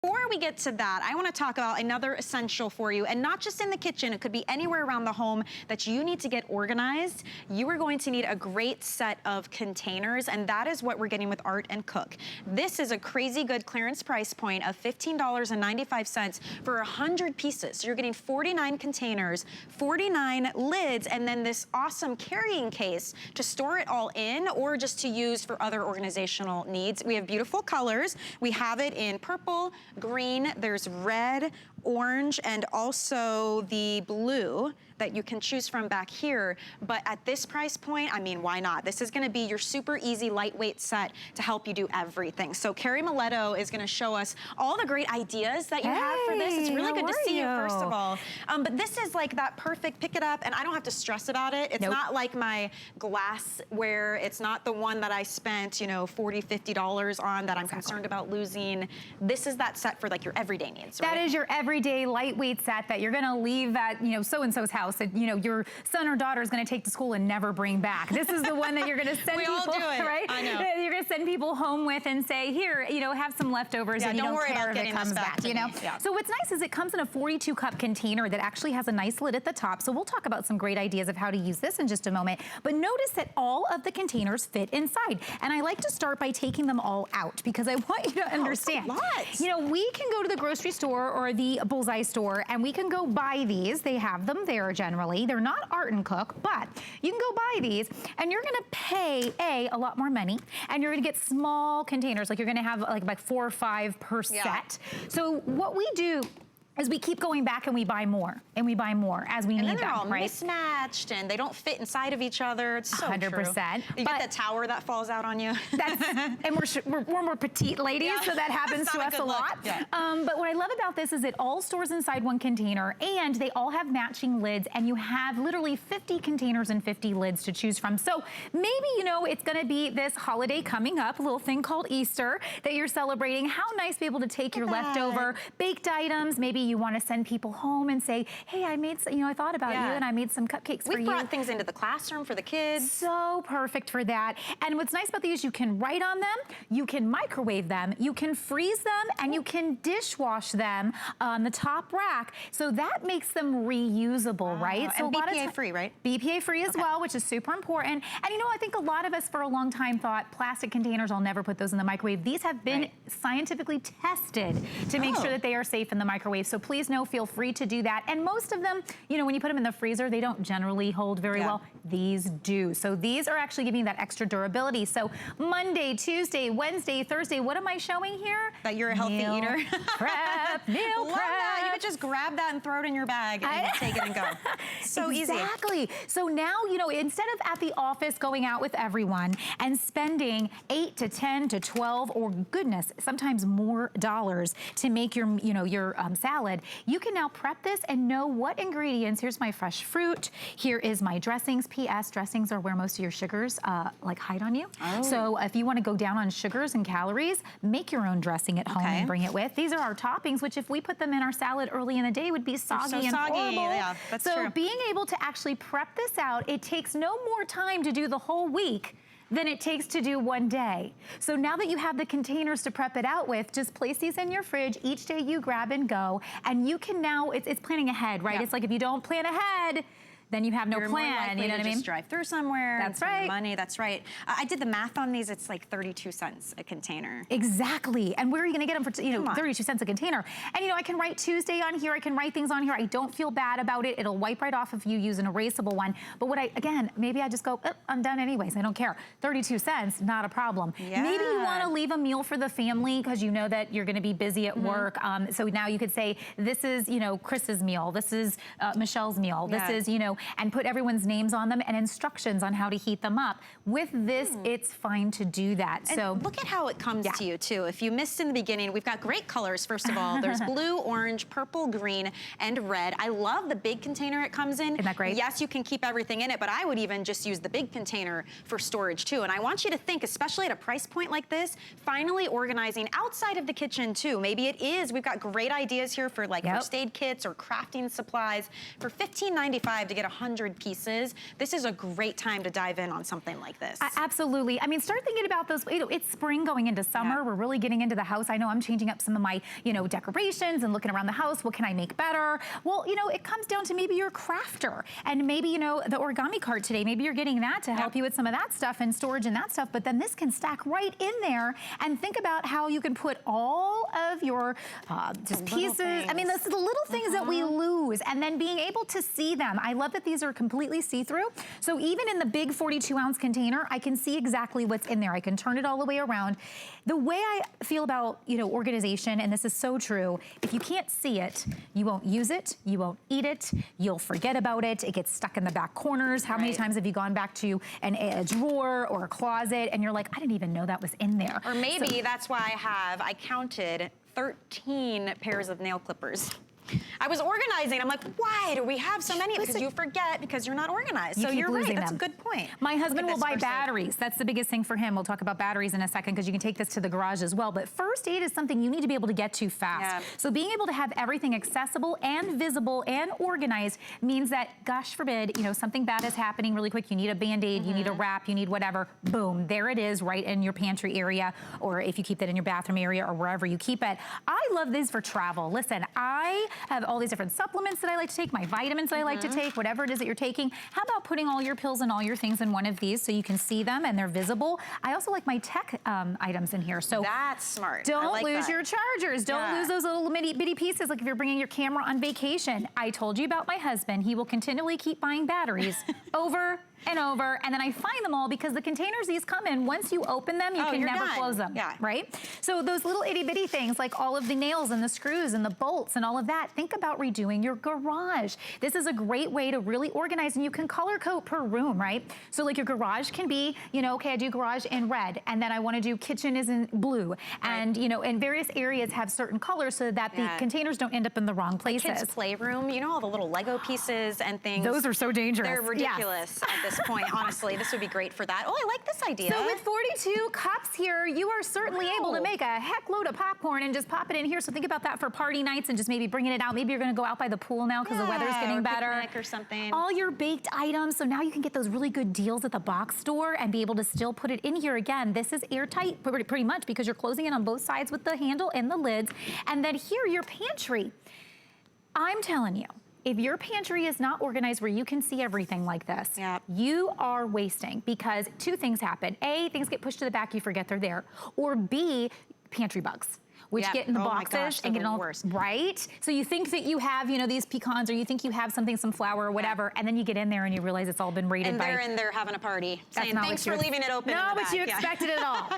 Before we get to that, I want to talk about another essential for you, and not just in the kitchen, it could be anywhere around the home that you need to get organized. You are going to need a great set of containers, and that is what we're getting with Art and Cook. This is a crazy good clearance price point of $15.95 for 100 pieces. So you're getting 49 containers, 49 lids, and then this awesome carrying case to store it all in or just to use for other organizational needs. We have beautiful colors. We have it in purple, green, there's red, orange, and also the blue that you can choose from back here. But at this price point, I mean, why not? This is gonna be your super easy, lightweight set to help you do everything. So Carrie Miletto is gonna show us all the great ideas that you have for this. It's really good to see you, first of all. But this is like that perfect pick it up, and I don't have to stress about it. It's not like my glassware. It's not the one that I spent, you know, $40, $50 on that I'm concerned about losing. This is that set for like your everyday needs, right? That is your everyday lightweight set that you're gonna leave at, you know, so-and-so's house that, you know, your son or daughter is gonna take to school and never bring back. This is the one that you're gonna send people, right? I know. You're gonna send people home with and say, here, you know, have some leftovers, and you don't care if it comes back, you know? So what's nice is it comes in a 42 cup container that actually has a nice lid at the top. So we'll talk about some great ideas of how to use this in just a moment. But notice that all of the containers fit inside. And I like to start by taking them all out because I want you to understand. You know, we can go to the grocery store or the Bullseye store and we can go buy these. They have them there generally. They're not Art and Cook, but you can go buy these and you're gonna pay a lot more money, and you're gonna get small containers. Like you're gonna have like 4 or 5 per set. So what we do is we keep going back and we buy more and we buy more as we need them, right? And they're all mismatched and they don't fit inside of each other. It's so 100%. True. You get the tower that falls out on you. And we're more petite ladies, so that happens to us a lot. But what I love about this is it all stores inside one container, and they all have matching lids, and you have literally 50 containers and 50 lids to choose from. So maybe, you know, it's gonna be this holiday coming up, a little thing called Easter that you're celebrating. How nice to be able to take your leftover baked items. Maybe you want to send people home and say, hey, I made some, you know, I thought about you and I made some cupcakes for you. We brought things into the classroom for the kids. So perfect for that. And what's nice about these, you can write on them, you can microwave them, you can freeze them, and you can dishwash them on the top rack. So that makes them reusable, right? So and BPA free, right? BPA free as well, which is super important. And you know, I think a lot of us for a long time thought plastic containers, I'll never put those in the microwave. These have been scientifically tested to make sure that they are safe in the microwave. So please feel free to do that. And most of them, you know, when you put them in the freezer, they don't generally hold very well. These do. So these are actually giving you that extra durability. So Monday, Tuesday, Wednesday, Thursday, what am I showing here? That you're a healthy eater. Prep, meal prep. That. You could just grab that and throw it in your bag and take it and go. So easy. Exactly. So now, you know, instead of at the office going out with everyone and spending 8 to 10 to 12 or goodness, sometimes more dollars to make your, you know, your salad, you can now prep this and know what ingredients. Here's my fresh fruit. Here is my dressings. P.S. Dressings are where most of your sugars like hide on you. So if you want to go down on sugars and calories, make your own dressing at home and bring it with. These are our toppings, which if we put them in our salad early in the day would be soggy and horrible. Yeah, that's true. So being able to actually prep this out, it takes no more time to do the whole week than it takes to do one day. So now that you have the containers to prep it out with, just place these in your fridge. Each day you grab and go, and you can now, it's planning ahead, right? It's like if you don't plan ahead, then you have no plan, you know what I mean? Just drive through somewhere. That's right. Money, that's right. I did the math on these. It's like 32 cents a container. Exactly. And where are you gonna get them for, you know, 32 cents a container? And you know, I can write Tuesday on here. I can write things on here. I don't feel bad about it. It'll wipe right off if you use an erasable one. But what again, maybe I just go, I'm done anyways. I don't care. 32 cents, not a problem. Maybe you wanna leave a meal for the family because you know that you're gonna be busy at work. So now you could say, this is, you know, Chris's meal. This is Michelle's meal. This is, you know, and put everyone's names on them and instructions on how to heat them up. With this, it's fine to do that. And so look at how it comes to you too. If you missed in the beginning, we've got great colors. First of all, there's blue, orange, purple, green, and red. I love the big container it comes in. Isn't that great? Yes, you can keep everything in it, but I would even just use the big container for storage too. And I want you to think, especially at a price point like this, finally organizing outside of the kitchen too. Maybe it is, we've got great ideas here for like first aid kits or crafting supplies. For $15.95 to get 100 pieces, this is a great time to dive in on something like this. Absolutely. I mean, start thinking about those, it's spring going into summer. We're really getting into the house. I know I'm changing up some of my, decorations and looking around the house. What can I make better? Well, it comes down to maybe you're a crafter and maybe, the origami cart today, maybe you're getting that to help you with some of that stuff and storage and that stuff, but then this can stack right in there, and think about how you can put all of your just pieces. I mean, this is the little things that we lose, and then being able to see them. I love that these are completely see-through. So even in the big 42-ounce container, I can see exactly what's in there. I can turn it all the way around. The way I feel about, organization, and this is so true, if you can't see it, you won't use it, you won't eat it, you'll forget about it, it gets stuck in the back corners. How many times have you gone back to a drawer or a closet and you're like, I didn't even know that was in there. Or maybe that's why I counted 13 pairs of nail clippers. I was organizing. I'm like, why do we have so many? Because you forget because you're not organized. So you're right. That's a good point. My husband will buy batteries. That's the biggest thing for him. We'll talk about batteries in a second because you can take this to the garage as well. But first aid is something you need to be able to get to fast. So being able to have everything accessible and visible and organized means that, gosh forbid, something bad is happening really quick. You need a Band-Aid, you need a wrap, you need whatever. Boom, there it is right in your pantry area, or if you keep that in your bathroom area or wherever you keep it. I love these for travel. Listen, I have all these different supplements that I like to take, my vitamins that I like to take, whatever it is that you're taking. How about putting all your pills and all your things in one of these so you can see them and they're visible? I also like my tech items in here. So that's smart. Don't lose your chargers. Don't lose those little bitty pieces, like if you're bringing your camera on vacation. I told you about my husband. He will continually keep buying batteries over and over, and then I find them all because the containers these come in, once you open them, you can never close them, right? So those little itty bitty things, like all of the nails and the screws and the bolts and all of that, think about redoing your garage. This is a great way to really organize, and you can color code per room, right? So like your garage can be, okay, I do garage in red, and then I want to do kitchen is in blue, and and various areas have certain colors so that the containers don't end up in the wrong places. Kids' playroom, all the little Lego pieces and things. Those are so dangerous. They're ridiculous at this point, honestly. This would be great for that. Oh, I like this idea. So with 42 cups here, you are certainly able to make a heck load of popcorn and just pop it in here. So think about that for party nights and just maybe bringing it out. Maybe you're gonna go out by the pool now because the weather's getting better. Picnic or something. All your baked items. So now you can get those really good deals at the box store and be able to still put it in here. Again, this is airtight pretty much because you're closing it on both sides with the handle and the lids. And then here, your pantry. I'm telling you, if your pantry is not organized where you can see everything like this, you are wasting, because two things happen. A, things get pushed to the back, you forget they're there. Or B, pantry bugs, which get in the boxes and get all worse. Right? So you think that you have, these pecans, or you think you have some flour or whatever, and then you get in there and you realize it's all been raided by... And they're in there having a party, saying, thanks for leaving it open. Not what you expected at all.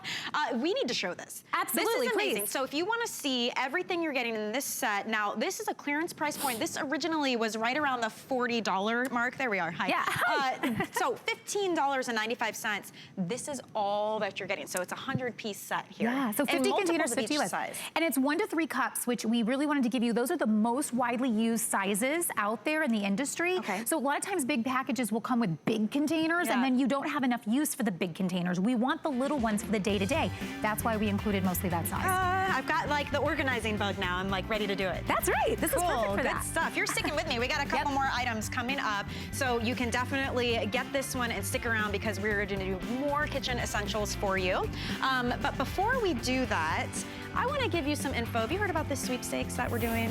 We need to show this. Absolutely, this is amazing. please. So if you want to see everything you're getting in this set, now this is a clearance price point. This originally was right around the $40 mark. There we are. Hi. Yeah. So $15.95. This is all that you're getting. So it's a 100-piece set here. Yeah, so 50 containers, 50 size. And it's 1 to 3 cups, which we really wanted to give you. Those are the most widely used sizes out there in the industry. So a lot of times big packages will come with big containers, and then you don't have enough use for the big containers. We want the little ones for the day-to-day. That's why we included mostly that size. I've got like the organizing bug now. I'm like ready to do it. That's right. This is perfect for that. Good stuff. You're sticking with me. We got a couple more items coming up. So you can definitely get this one and stick around because we're going to do more kitchen essentials for you. But before we do that, I want to give you some info. Have you heard about this sweepstakes that we're doing?